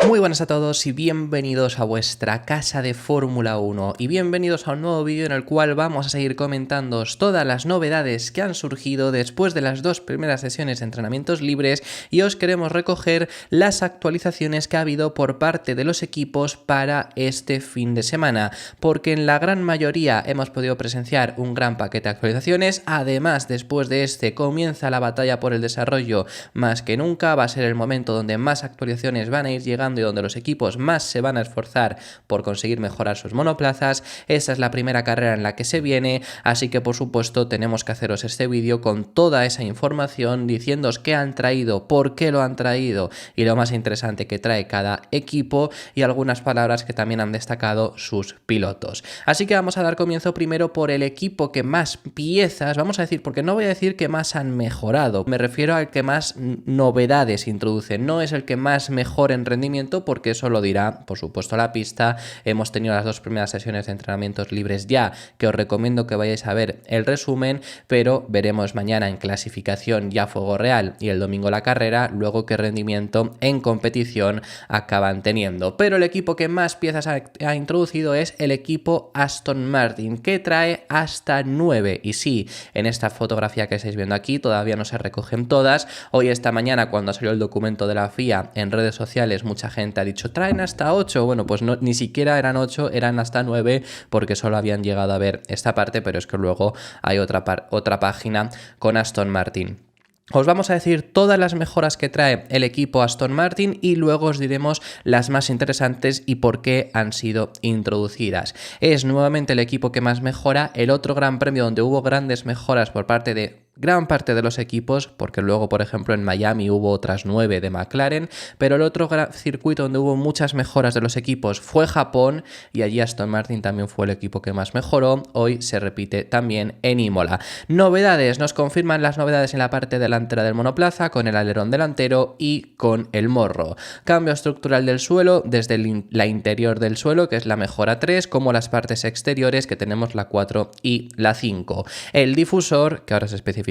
Muy buenas a todos y bienvenidos a vuestra casa de Fórmula 1 y bienvenidos a un nuevo vídeo en el cual vamos a seguir comentando todas las novedades que han surgido después de las dos primeras sesiones de entrenamientos libres y os queremos recoger las actualizaciones que ha habido por parte de los equipos para este fin de semana, porque en la gran mayoría hemos podido presenciar un gran paquete de actualizaciones. Además, después de este comienza la batalla por el desarrollo más que nunca, va a ser el momento donde más actualizaciones van a ir llegando y donde los equipos más se van a esforzar por conseguir mejorar sus monoplazas. Esa es la primera carrera en la que se viene, así que por supuesto tenemos que haceros este vídeo con toda esa información, diciéndoos qué han traído, por qué lo han traído y lo más interesante que trae cada equipo y algunas palabras que también han destacado sus pilotos. Así que vamos a dar comienzo primero por el equipo que más piezas, vamos a decir, porque no voy a decir que más han mejorado, me refiero al que más novedades introduce, no es el que más mejor en rendimiento, porque eso lo dirá, por supuesto, la pista. Hemos tenido las dos primeras sesiones de entrenamientos libres ya, que os recomiendo que vayáis a ver el resumen, pero veremos mañana en clasificación ya fuego real y el domingo la carrera, luego qué rendimiento en competición acaban teniendo. Pero el equipo que más piezas ha introducido es el equipo Aston Martin, que trae hasta 9, y sí, en esta fotografía que estáis viendo aquí todavía no se recogen todas. Hoy esta mañana, cuando salió el documento de la FIA en redes sociales, mucha gente ha dicho traen hasta 8, bueno, pues no, ni siquiera eran 8, eran hasta 9, porque solo habían llegado a ver esta parte, pero es que luego hay otra página con Aston Martin. Os vamos a decir todas las mejoras que trae el equipo Aston Martin y luego os diremos las más interesantes y por qué han sido introducidas. Es nuevamente el equipo que más mejora, el otro gran premio donde hubo grandes mejoras por parte de gran parte de los equipos, porque luego, por ejemplo, en Miami hubo otras 9 de McLaren, pero el otro gran circuito donde hubo muchas mejoras de los equipos fue Japón y allí Aston Martin también fue el equipo que más mejoró. Hoy se repite también en Imola. Novedades, nos confirman las novedades en la parte delantera del monoplaza con el alerón delantero y con el morro. Cambio estructural del suelo desde la interior del suelo, que es la mejora 3, como las partes exteriores, que tenemos la 4 y la 5. El difusor, que ahora se especifica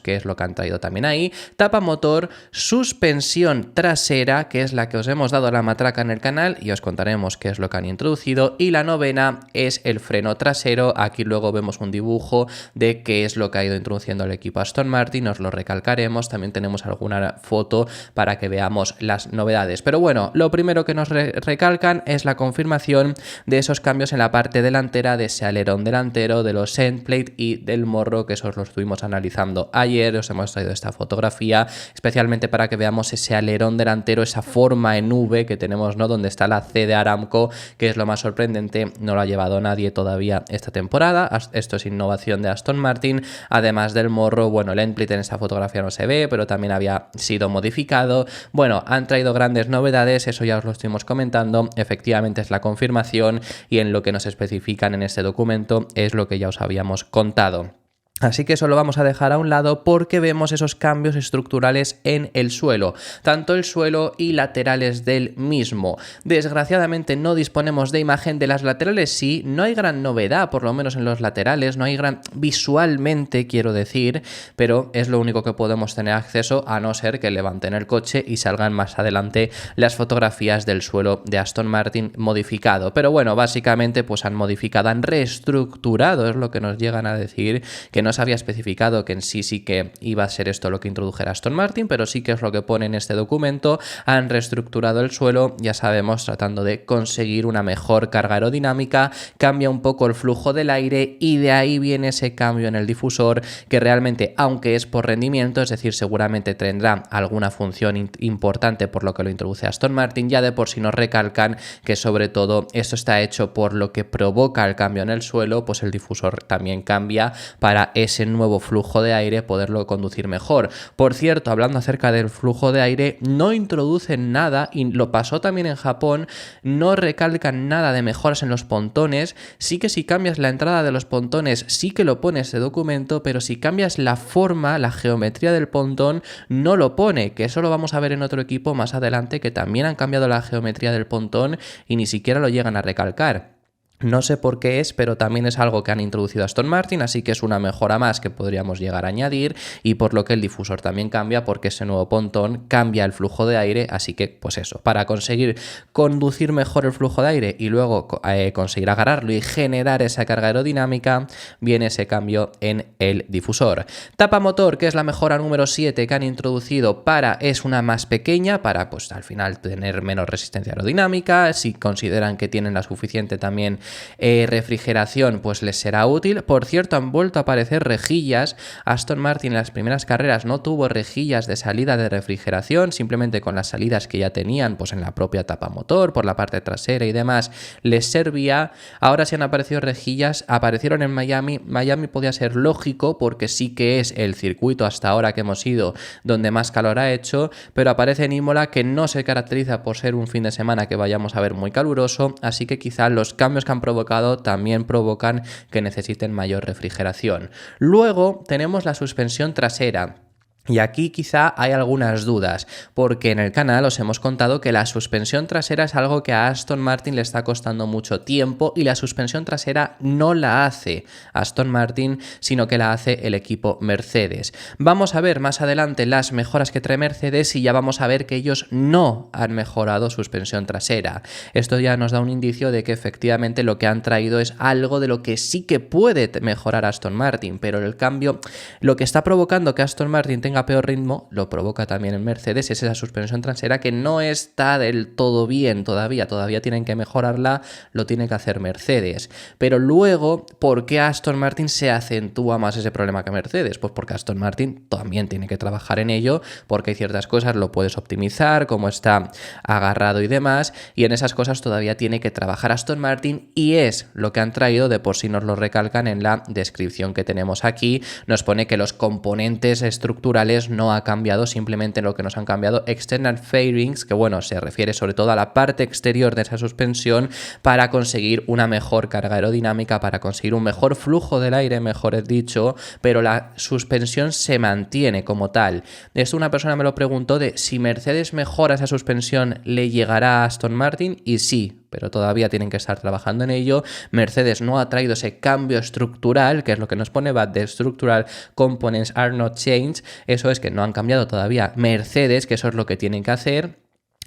qué es lo que han traído también ahí, tapa motor, suspensión trasera, que es la que os hemos dado la matraca en el canal y os contaremos qué es lo que han introducido, y la novena es el freno trasero. Aquí luego vemos un dibujo de qué es lo que ha ido introduciendo el equipo Aston Martin, os lo recalcaremos, también tenemos alguna foto para que veamos las novedades, pero bueno, lo primero que nos recalcan es la confirmación de esos cambios en la parte delantera, de ese alerón delantero, de los endplate y del morro, que esos los estuvimos analizando ayer. Os hemos traído esta fotografía especialmente para que veamos ese alerón delantero, esa forma en V que tenemos, ¿no? Donde está la C de Aramco, que es lo más sorprendente, no lo ha llevado nadie todavía esta temporada. Esto es innovación de Aston Martin. Además del morro, bueno, el endplate en esta fotografía no se ve, pero también había sido modificado. Bueno, han traído grandes novedades, eso ya os lo estuvimos comentando, efectivamente es la confirmación y en lo que nos especifican en este documento es lo que ya os habíamos contado. Así que eso lo vamos a dejar a un lado porque vemos esos cambios estructurales en el suelo, tanto el suelo y laterales del mismo. Desgraciadamente no disponemos de imagen de las laterales, sí, no hay gran novedad, por lo menos en los laterales, no hay gran visualmente, quiero decir, pero es lo único que podemos tener acceso, a no ser que levanten el coche y salgan más adelante las fotografías del suelo de Aston Martin modificado. Pero bueno, básicamente pues han modificado, han reestructurado, es lo que nos llegan a decir, que no se había especificado que en sí que iba a ser esto lo que introdujera Aston Martin, pero sí que es lo que pone en este documento. Han reestructurado el suelo, ya sabemos, tratando de conseguir una mejor carga aerodinámica, cambia un poco el flujo del aire y de ahí viene ese cambio en el difusor que realmente, aunque es por rendimiento, es decir, seguramente tendrá alguna función importante por lo que lo introduce Aston Martin, ya de por sí nos recalcan que sobre todo esto está hecho por lo que provoca el cambio en el suelo, pues el difusor también cambia para ese nuevo flujo de aire poderlo conducir mejor. Por cierto, hablando acerca del flujo de aire, no introducen nada, y lo pasó también en Japón, no recalcan nada de mejoras en los pontones. Sí que si cambias la entrada de los pontones sí que lo pone ese documento, pero si cambias la forma, la geometría del pontón, no lo pone, que eso lo vamos a ver en otro equipo más adelante, que también han cambiado la geometría del pontón y ni siquiera lo llegan a recalcar. No sé por qué es, pero también es algo que han introducido Aston Martin, así que es una mejora más que podríamos llegar a añadir, y por lo que el difusor también cambia, porque ese nuevo pontón cambia el flujo de aire, así que pues eso, para conseguir conducir mejor el flujo de aire y luego conseguir agarrarlo y generar esa carga aerodinámica, viene ese cambio en el difusor. Tapa motor, que es la mejora número 7 que han introducido, es una más pequeña, para pues al final tener menos resistencia aerodinámica. Si consideran que tienen la suficiente también refrigeración, pues les será útil. Por cierto, han vuelto a aparecer rejillas. Aston Martin en las primeras carreras no tuvo rejillas de salida de refrigeración, simplemente con las salidas que ya tenían pues en la propia tapa motor, por la parte trasera y demás, les servía. Ahora sí han aparecido rejillas, aparecieron en Miami. Miami podía ser lógico porque sí que es el circuito hasta ahora que hemos ido donde más calor ha hecho, pero aparece en Imola, que no se caracteriza por ser un fin de semana que vayamos a ver muy caluroso, así que quizá los cambios que han provocado también provocan que necesiten mayor refrigeración. Luego tenemos la suspensión trasera. Y aquí quizá hay algunas dudas, porque en el canal os hemos contado que la suspensión trasera es algo que a Aston Martin le está costando mucho tiempo, y la suspensión trasera no la hace Aston Martin, sino que la hace el equipo Mercedes. Vamos a ver más adelante las mejoras que trae Mercedes y ya vamos a ver que ellos no han mejorado suspensión trasera. Esto ya nos da un indicio de que efectivamente lo que han traído es algo de lo que sí que puede mejorar Aston Martin, pero el cambio, lo que está provocando que Aston Martin tenga peor ritmo, lo provoca también en Mercedes, es esa suspensión trasera que no está del todo bien todavía tienen que mejorarla, lo tiene que hacer Mercedes. Pero luego, ¿por qué Aston Martin se acentúa más ese problema que Mercedes? Pues porque Aston Martin también tiene que trabajar en ello, porque hay ciertas cosas lo puedes optimizar, como está agarrado y demás, y en esas cosas todavía tiene que trabajar Aston Martin, y es lo que han traído. De por sí nos lo recalcan en la descripción que tenemos aquí, nos pone que los componentes estructurales no ha cambiado, simplemente lo que nos han cambiado external fairings, que bueno, se refiere sobre todo a la parte exterior de esa suspensión, para conseguir una mejor carga aerodinámica, para conseguir un mejor flujo del aire, mejor dicho, pero la suspensión se mantiene como tal. Esto una persona me lo preguntó, de si Mercedes mejora esa suspensión, ¿le llegará a Aston Martin? Y sí, pero todavía tienen que estar trabajando en ello. Mercedes no ha traído ese cambio estructural, que es lo que nos pone, but the structural components are not changed. Eso es que no han cambiado todavía Mercedes, que eso es lo que tienen que hacer.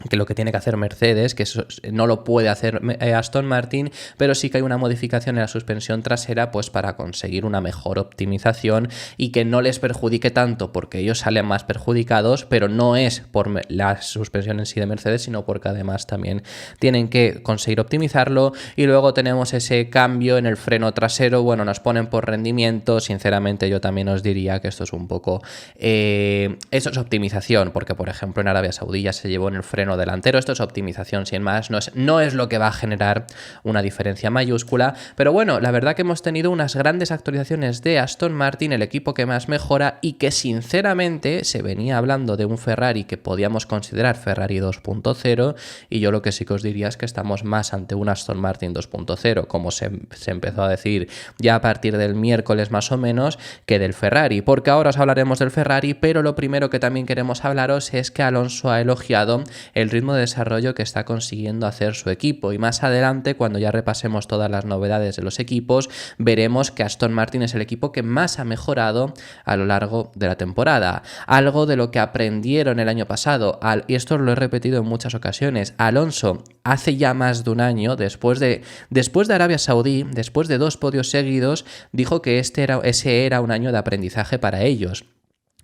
Que lo que tiene que hacer Mercedes, que eso no lo puede hacer Aston Martin, pero sí que hay una modificación en la suspensión trasera, pues para conseguir una mejor optimización y que no les perjudique tanto, porque ellos salen más perjudicados, pero no es por la suspensión en sí de Mercedes, sino porque además también tienen que conseguir optimizarlo. Y luego tenemos ese cambio en el freno trasero. Bueno, nos ponen por rendimiento, sinceramente yo también os diría que esto es un poco eso es optimización, porque por ejemplo en Arabia Saudí ya se llevó en el freno delantero. Esto es optimización sin más, no es lo que va a generar una diferencia mayúscula, pero bueno, la verdad que hemos tenido unas grandes actualizaciones de Aston Martin, el equipo que más mejora, y que sinceramente se venía hablando de un Ferrari que podíamos considerar Ferrari 2.0, y yo lo que sí que os diría es que estamos más ante un Aston Martin 2.0, como se empezó a decir ya a partir del miércoles más o menos, que del Ferrari, porque ahora os hablaremos del Ferrari, pero lo primero que también queremos hablaros es que Alonso ha elogiado el ritmo de desarrollo que está consiguiendo hacer su equipo, y más adelante, cuando ya repasemos todas las novedades de los equipos, veremos que Aston Martin es el equipo que más ha mejorado a lo largo de la temporada, algo de lo que aprendieron el año pasado, y esto lo he repetido en muchas ocasiones. Alonso hace ya más de un año, después de Arabia Saudí, después de 2 podios seguidos, dijo que ese era un año de aprendizaje para ellos.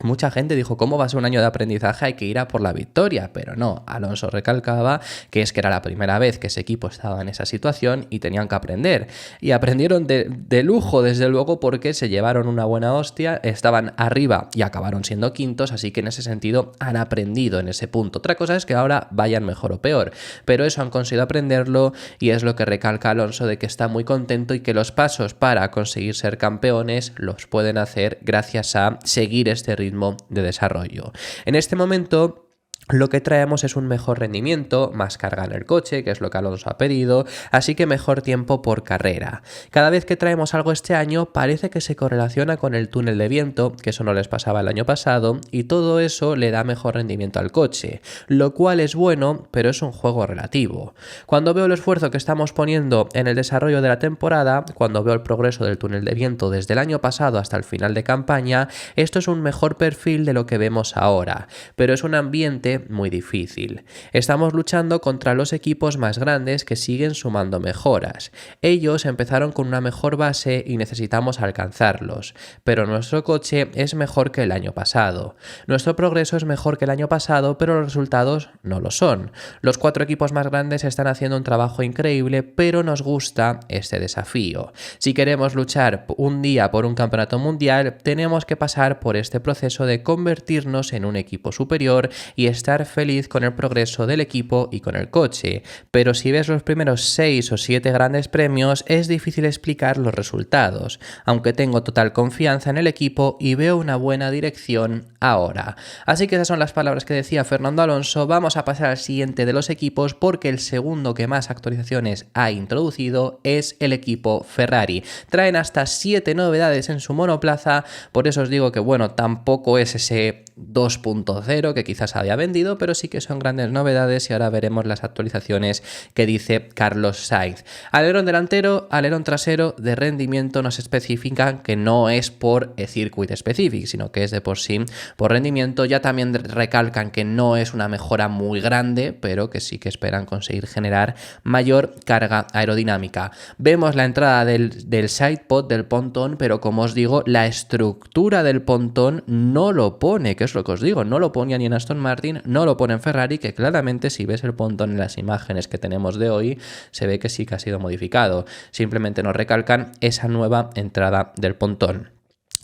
Mucha gente dijo, ¿cómo va a ser un año de aprendizaje? Hay que ir a por la victoria, pero no. Alonso recalcaba que era la primera vez que ese equipo estaba en esa situación y tenían que aprender. Y aprendieron de lujo, desde luego, porque se llevaron una buena hostia, estaban arriba y acabaron siendo quintos, así que en ese sentido han aprendido en ese punto. Otra cosa es que ahora vayan mejor o peor, pero eso han conseguido aprenderlo, y es lo que recalca Alonso, de que está muy contento y que los pasos para conseguir ser campeones los pueden hacer gracias a seguir este ritmo de desarrollo. En este momento lo que traemos es un mejor rendimiento, más carga en el coche, que es lo que Alonso ha pedido, así que mejor tiempo por carrera. Cada vez que traemos algo este año parece que se correlaciona con el túnel de viento, que eso no les pasaba el año pasado, y todo eso le da mejor rendimiento al coche, lo cual es bueno, pero es un juego relativo. Cuando veo el esfuerzo que estamos poniendo en el desarrollo de la temporada, cuando veo el progreso del túnel de viento desde el año pasado hasta el final de campaña, esto es un mejor perfil de lo que vemos ahora, pero es un ambiente muy difícil. Estamos luchando contra los equipos más grandes que siguen sumando mejoras. Ellos empezaron con una mejor base y necesitamos alcanzarlos, pero nuestro coche es mejor que el año pasado. Nuestro progreso es mejor que el año pasado, pero los resultados no lo son. Los 4 equipos más grandes están haciendo un trabajo increíble, pero nos gusta este desafío. Si queremos luchar un día por un campeonato mundial, tenemos que pasar por este proceso de convertirnos en un equipo superior y estar feliz con el progreso del equipo y con el coche. Pero si ves los primeros 6 o 7 grandes premios, es difícil explicar los resultados, aunque tengo total confianza en el equipo y veo una buena dirección ahora. Así que esas son las palabras que decía Fernando Alonso. Vamos a pasar al siguiente de los equipos, porque el segundo que más actualizaciones ha introducido es el equipo Ferrari. Traen hasta 7 novedades en su monoplaza, por eso os digo que bueno, tampoco es ese 2.0 que quizás había vendido, pero sí que son grandes novedades y ahora veremos las actualizaciones que dice Carlos Sainz. Alerón delantero, alerón trasero de rendimiento nos especifican que no es por circuit specific, sino que es de por sí por rendimiento. Ya también recalcan que no es una mejora muy grande, pero que sí que esperan conseguir generar mayor carga aerodinámica. Vemos la entrada del sidepod, del pontón, pero como os digo, la estructura del pontón no lo pone, que es lo que os digo, no lo ponía ni en Aston Martin, no lo pone en Ferrari, que claramente si ves el pontón en las imágenes que tenemos de hoy, se ve que sí que ha sido modificado. Simplemente nos recalcan esa nueva entrada del pontón.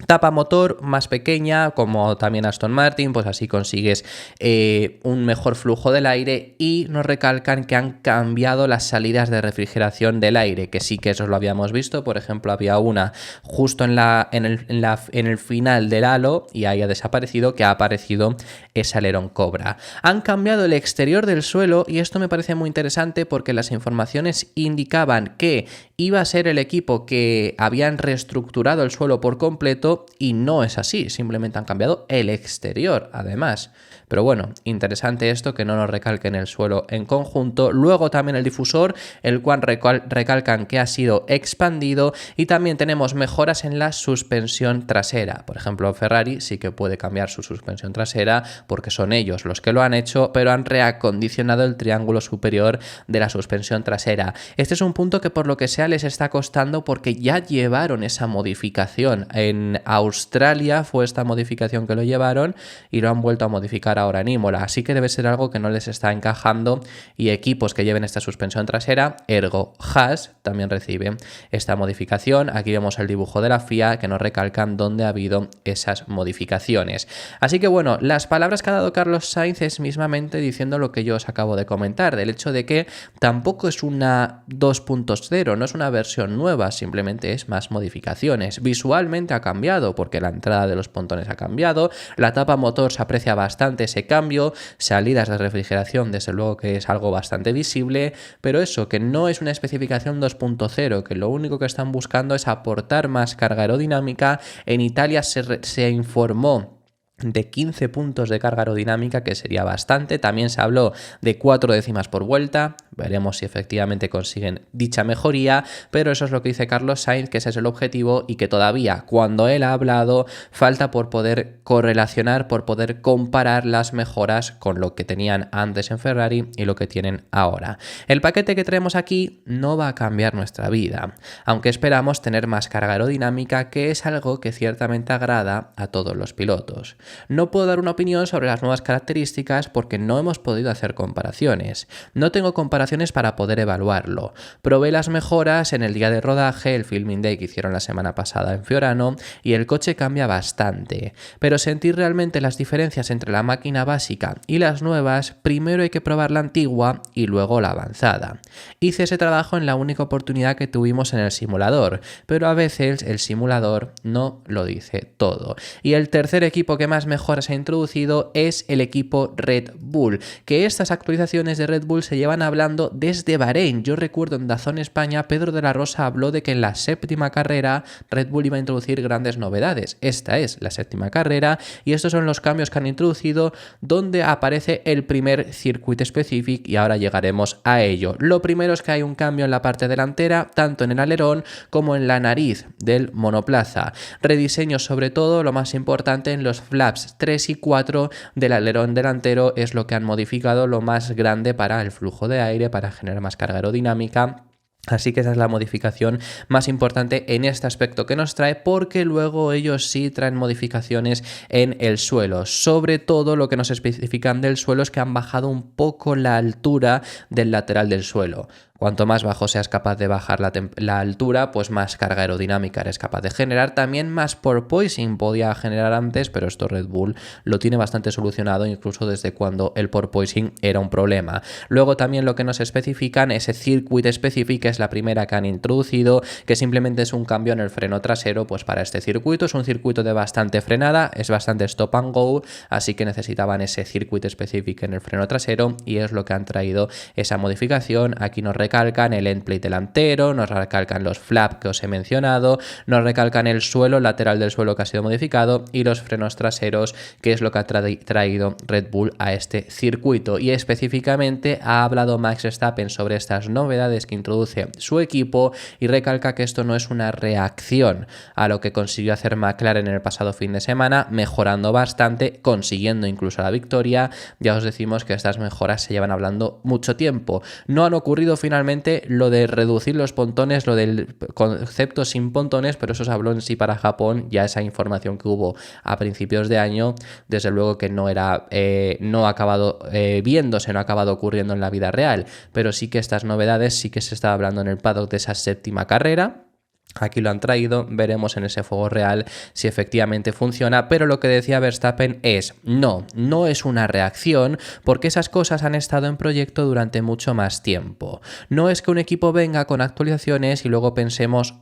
Tapa motor más pequeña, como también Aston Martin, pues así consigues un mejor flujo del aire, y nos recalcan que han cambiado las salidas de refrigeración del aire, que sí que eso lo habíamos visto. Por ejemplo, había una justo en el final del halo y ahí ha desaparecido, que ha aparecido ese alerón Cobra. Han cambiado el exterior del suelo y esto me parece muy interesante porque las informaciones indicaban que iba a ser el equipo que habían reestructurado el suelo por completo, y no es así, simplemente han cambiado el exterior además. Pero bueno, interesante esto, que no nos recalquen el suelo en conjunto. Luego también el difusor, el cual recalcan que ha sido expandido, y también tenemos mejoras en la suspensión trasera. Por ejemplo, Ferrari sí que puede cambiar su suspensión trasera porque son ellos los que lo han hecho, pero han reacondicionado el triángulo superior de la suspensión trasera. Este es un punto que por lo que sea les está costando, porque ya llevaron esa modificación. En Australia fue esta modificación que lo llevaron y lo han vuelto a modificar ahora en Imola, así que debe ser algo que no les está encajando, y equipos que lleven esta suspensión trasera, ergo Haas, también recibe esta modificación. Aquí vemos el dibujo de la FIA que nos recalcan dónde ha habido esas modificaciones. Así que bueno, las palabras que ha dado Carlos Sainz es mismamente diciendo lo que yo os acabo de comentar, del hecho de que tampoco es una 2.0, no es una versión nueva, simplemente es más modificaciones. Visualmente ha cambiado porque la entrada de los pontones ha cambiado, la tapa motor se aprecia bastante ese cambio, salidas de refrigeración desde luego que es algo bastante visible, pero eso, que no es una especificación 2.0, que lo único que están buscando es aportar más carga aerodinámica. En Italia se informó de 15 puntos de carga aerodinámica, que sería bastante. También se habló de 4 décimas por vuelta. Veremos si efectivamente consiguen dicha mejoría, pero eso es lo que dice Carlos Sainz, que ese es el objetivo, y que todavía, cuando él ha hablado, falta por poder correlacionar, por poder comparar las mejoras con lo que tenían antes en Ferrari y lo que tienen ahora. El paquete que traemos aquí no va a cambiar nuestra vida, aunque esperamos tener más carga aerodinámica, que es algo que ciertamente agrada a todos los pilotos. No puedo dar una opinión sobre las nuevas características porque no hemos podido hacer comparaciones. No tengo comparaciones comparaciones para poder evaluarlo. Probé las mejoras en el día de rodaje, el filming day que hicieron la semana pasada en Fiorano, y el coche cambia bastante. Pero sentir realmente las diferencias entre la máquina básica y las nuevas, primero hay que probar la antigua y luego la avanzada. Hice ese trabajo en la única oportunidad que tuvimos en el simulador, pero a veces el simulador no lo dice todo. Y el tercer equipo que más mejoras ha introducido es el equipo Red Bull, que estas actualizaciones de Red Bull se llevan hablando desde Bahrein. Yo recuerdo en DAZN España, Pedro de la Rosa habló de que en la séptima carrera Red Bull iba a introducir grandes novedades. Esta es la séptima carrera y estos son los cambios que han introducido, donde aparece el primer Circuit Specific y ahora llegaremos a ello. Lo primero es que hay un cambio en la parte delantera, tanto en el alerón como en la nariz del monoplaza. Rediseño sobre todo, lo más importante, en los flaps 3 y 4 del alerón delantero es lo que han modificado, lo más grande para el flujo de aire, para generar más carga aerodinámica. Así que esa es la modificación más importante en este aspecto que nos trae, porque luego ellos sí traen modificaciones en el suelo. Sobre todo lo que nos especifican del suelo es que han bajado un poco la altura del lateral del suelo. Cuanto más bajo seas capaz de bajar la altura, pues más carga aerodinámica eres capaz de generar. También más porpoising podía generar antes, pero esto Red Bull lo tiene bastante solucionado, incluso desde cuando el porpoising era un problema. Luego también lo que nos especifican es ese Circuit Specific, que es la primera que han introducido, que simplemente es un cambio en el freno trasero, pues para este circuito. Es un circuito de bastante frenada, es bastante stop and go, así que necesitaban ese Circuit Specific en el freno trasero y es lo que han traído esa modificación. Aquí nos recalcan el end plate delantero, nos recalcan los flaps que os he mencionado, nos recalcan el suelo lateral del suelo que ha sido modificado y los frenos traseros, que es lo que ha traído Red Bull a este circuito. Y específicamente ha hablado Max Verstappen sobre estas novedades que introduce su equipo y recalca que esto no es una reacción a lo que consiguió hacer McLaren en el pasado fin de semana, mejorando bastante, consiguiendo incluso la victoria. Ya os decimos que estas mejoras se llevan hablando mucho tiempo. No han ocurrido finalmente lo de reducir los pontones, lo del concepto sin pontones, pero eso se habló en sí para Japón. Ya esa información que hubo a principios de año, desde luego que no ha acabado viéndose, no ha acabado ocurriendo en la vida real, pero sí que estas novedades sí que se está hablando en el paddock de esa séptima carrera. Aquí lo han traído, veremos en ese fuego real si efectivamente funciona, pero lo que decía Verstappen es, no es una reacción, porque esas cosas han estado en proyecto durante mucho más tiempo. No es que un equipo venga con actualizaciones y luego pensemos,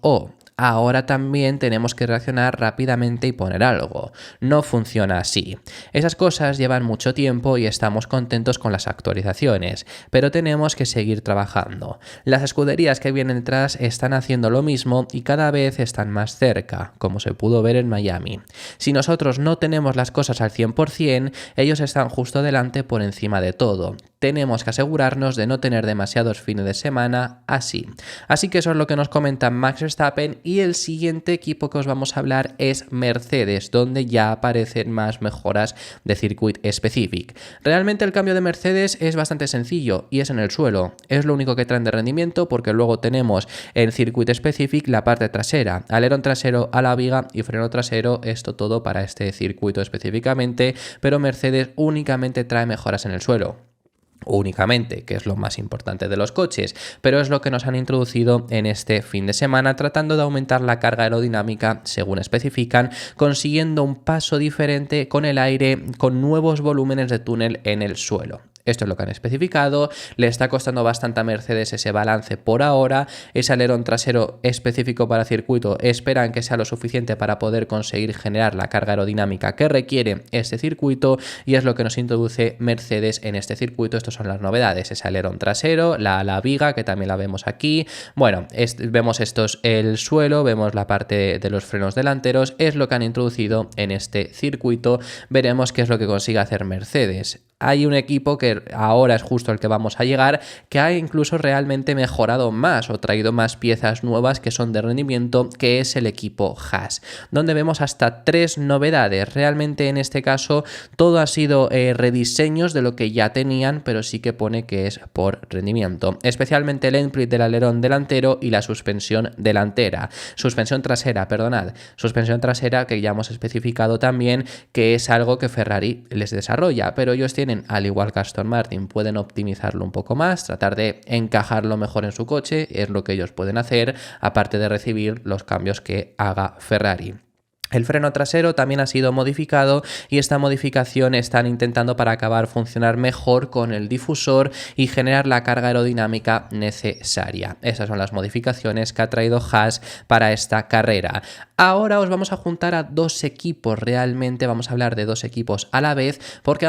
ahora también tenemos que reaccionar rápidamente y poner algo. No funciona así. Esas cosas llevan mucho tiempo y estamos contentos con las actualizaciones, pero tenemos que seguir trabajando. Las escuderías que vienen detrás están haciendo lo mismo y cada vez están más cerca, como se pudo ver en Miami. Si nosotros no tenemos las cosas al 100%, ellos están justo delante por encima de todo. Tenemos que asegurarnos de no tener demasiados fines de semana así. Así que eso es lo que nos comenta Max Verstappen, y el siguiente equipo que os vamos a hablar es Mercedes, donde ya aparecen más mejoras de Circuit Specific. Realmente el cambio de Mercedes es bastante sencillo y es en el suelo. Es lo único que traen de rendimiento, porque luego tenemos en Circuit Specific la parte trasera, alerón trasero a la viga y freno trasero, esto todo para este circuito específicamente, pero Mercedes únicamente trae mejoras en el suelo. Únicamente, que es lo más importante de los coches, pero es lo que nos han introducido en este fin de semana, tratando de aumentar la carga aerodinámica según especifican, consiguiendo un paso diferente con el aire, con nuevos volúmenes de túnel en el suelo. Esto es lo que han especificado. Le está costando bastante a Mercedes ese balance por ahora. Ese alerón trasero específico para circuito esperan que sea lo suficiente para poder conseguir generar la carga aerodinámica que requiere este circuito, y es lo que nos introduce Mercedes en este circuito. Estas son las novedades: ese alerón trasero, la viga, que también la vemos aquí. Bueno, vemos el suelo, vemos la parte de los frenos delanteros. Es lo que han introducido en este circuito. Veremos qué es lo que consigue hacer Mercedes. Hay un equipo que ahora es justo el que vamos a llegar, que ha incluso realmente mejorado más o traído más piezas nuevas que son de rendimiento, que es el equipo Haas, donde vemos hasta 3 novedades. Realmente en este caso todo ha sido rediseños de lo que ya tenían, pero sí que pone que es por rendimiento, especialmente el end plate del alerón delantero y la suspensión trasera, que ya hemos especificado también que es algo que Ferrari les desarrolla, pero ellos tienen, al igual que Aston Aston Martin pueden optimizarlo un poco más, tratar de encajarlo mejor en su coche, es lo que ellos pueden hacer, aparte de recibir los cambios que haga Ferrari. El freno trasero también ha sido modificado y esta modificación están intentando para acabar funcionar mejor con el difusor y generar la carga aerodinámica necesaria. Esas son las modificaciones que ha traído Haas para esta carrera. Ahora os vamos a juntar a dos equipos, realmente vamos a hablar de dos equipos a la vez porque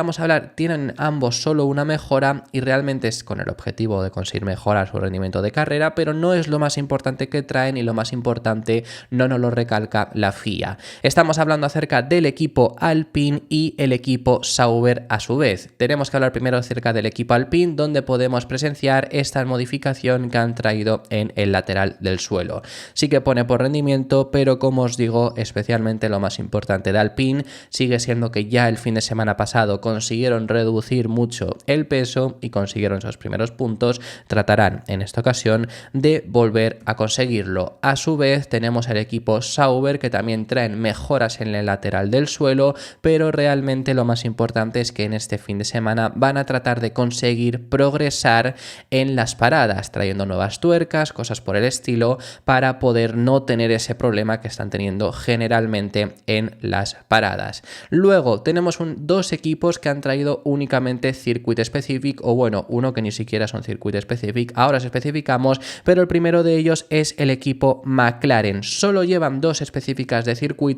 tienen ambos solo una mejora y realmente es con el objetivo de conseguir mejorar su rendimiento de carrera, pero no es lo más importante que traen y lo más importante no nos lo recalca la FIA. Estamos hablando acerca del equipo Alpine y el equipo Sauber a su vez. Tenemos que hablar primero acerca del equipo Alpine, donde podemos presenciar esta modificación que han traído en el lateral del suelo. Sí que pone por rendimiento, pero como os digo, especialmente lo más importante de Alpine sigue siendo que ya el fin de semana pasado consiguieron reducir mucho el peso y consiguieron esos primeros puntos. Tratarán en esta ocasión de volver a conseguirlo. A su vez tenemos el equipo Sauber que también traen mejoras en el lateral del suelo, pero realmente lo más importante es que en este fin de semana van a tratar de conseguir progresar en las paradas, trayendo nuevas tuercas, cosas por el estilo, para poder no tener ese problema que están teniendo generalmente en las paradas. Luego tenemos dos equipos que han traído únicamente Circuit Specific, o bueno, uno que ni siquiera son Circuit Specific, ahora os especificamos, pero el primero de ellos es el equipo McLaren. Solo llevan dos específicas de circuito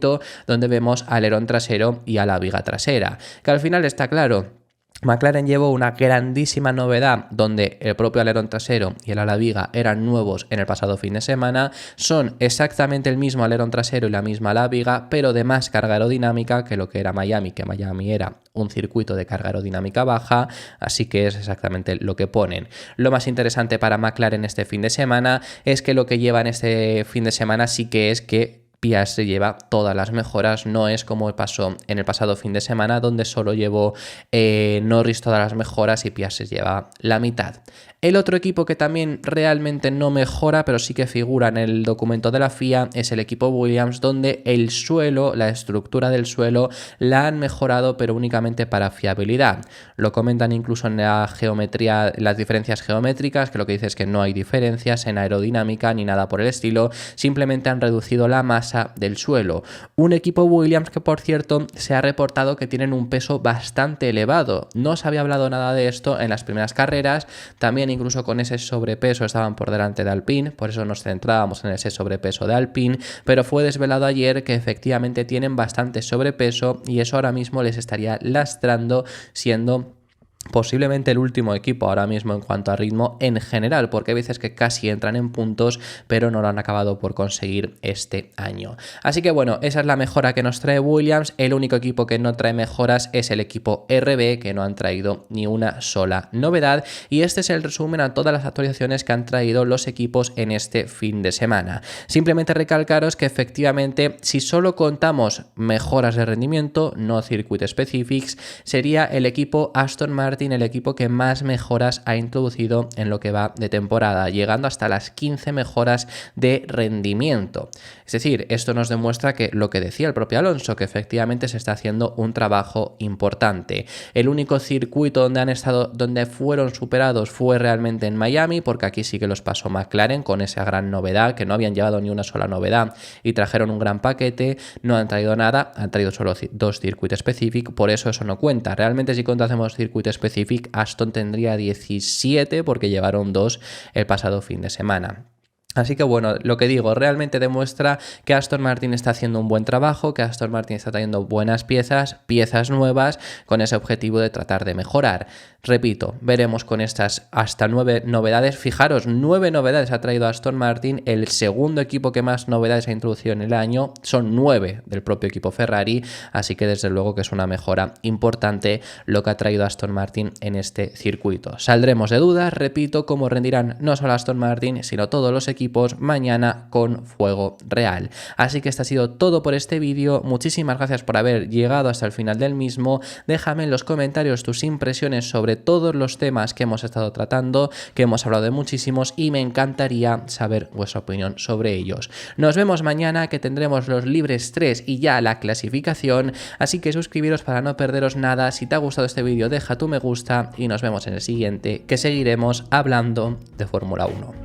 donde vemos alerón trasero y a la viga trasera, que al final está claro. McLaren llevó una grandísima novedad donde el propio alerón trasero y el ala viga eran nuevos en el pasado fin de semana. Son exactamente el mismo alerón trasero y la misma ala viga, pero de más carga aerodinámica que lo que era Miami, que Miami era un circuito de carga aerodinámica baja, así que es exactamente lo que ponen. Lo más interesante para McLaren este fin de semana es que lo que llevan este fin de semana sí que es que Piastri lleva todas las mejoras, no es como pasó en el pasado fin de semana donde solo llevó Norris todas las mejoras y Piastri lleva la mitad. El otro equipo que también realmente no mejora, pero sí que figura en el documento de la FIA, es el equipo Williams, donde el suelo, la estructura del suelo, la han mejorado, pero únicamente para fiabilidad. Lo comentan incluso en la geometría, las diferencias geométricas, que lo que dice es que no hay diferencias en aerodinámica ni nada por el estilo, simplemente han reducido la masa del suelo. Un equipo Williams que, por cierto, se ha reportado que tienen un peso bastante elevado. No se había hablado nada de esto en las primeras carreras, también incluso con ese sobrepeso estaban por delante de Alpine, por eso nos centrábamos en ese sobrepeso de Alpine, pero fue desvelado ayer que efectivamente tienen bastante sobrepeso y eso ahora mismo les estaría lastrando, siendo posiblemente el último equipo ahora mismo en cuanto a ritmo en general, porque hay veces que casi entran en puntos, pero no lo han acabado por conseguir este año. Así que bueno, esa es la mejora que nos trae Williams. El único equipo que no trae mejoras es el equipo RB, que no han traído ni una sola novedad. Y este es el resumen a todas las actualizaciones que han traído los equipos en este fin de semana. Simplemente recalcaros que efectivamente, si solo contamos mejoras de rendimiento, no circuit specifics, sería el equipo Aston Martin el equipo que más mejoras ha introducido en lo que va de temporada, llegando hasta las 15 mejoras de rendimiento. Es decir, esto nos demuestra que lo que decía el propio Alonso, que efectivamente se está haciendo un trabajo importante. El único circuito donde fueron superados fue realmente en Miami, porque aquí sí que los pasó McLaren con esa gran novedad, que no habían llevado ni una sola novedad y trajeron un gran paquete. No han traído nada, han traído solo dos circuitos específicos, por eso no cuenta. Realmente si contásemos circuitos específicos, Aston tendría 17 porque llevaron 2 el pasado fin de semana. Así que bueno, lo que digo, realmente demuestra que Aston Martin está haciendo un buen trabajo, que Aston Martin está trayendo buenas piezas nuevas, con ese objetivo de tratar de mejorar. Repito, veremos con estas hasta 9 novedades. Fijaros, 9 novedades ha traído Aston Martin, el segundo equipo que más novedades ha introducido en el año, son 9 del propio equipo Ferrari, así que desde luego que es una mejora importante lo que ha traído Aston Martin en este circuito. Saldremos de dudas, repito, cómo rendirán no solo Aston Martin, sino todos los equipos, equipos mañana con fuego real. Así que esto ha sido todo por este vídeo. Muchísimas gracias por haber llegado hasta el final del mismo. Déjame en los comentarios tus impresiones sobre todos los temas que hemos estado tratando, que hemos hablado de muchísimos, y me encantaría saber vuestra opinión sobre ellos. Nos vemos mañana, que tendremos los libres 3 y ya la clasificación, así que suscribiros para no perderos nada. Si te ha gustado este vídeo, deja tu me gusta y nos vemos en el siguiente, que seguiremos hablando de Fórmula 1.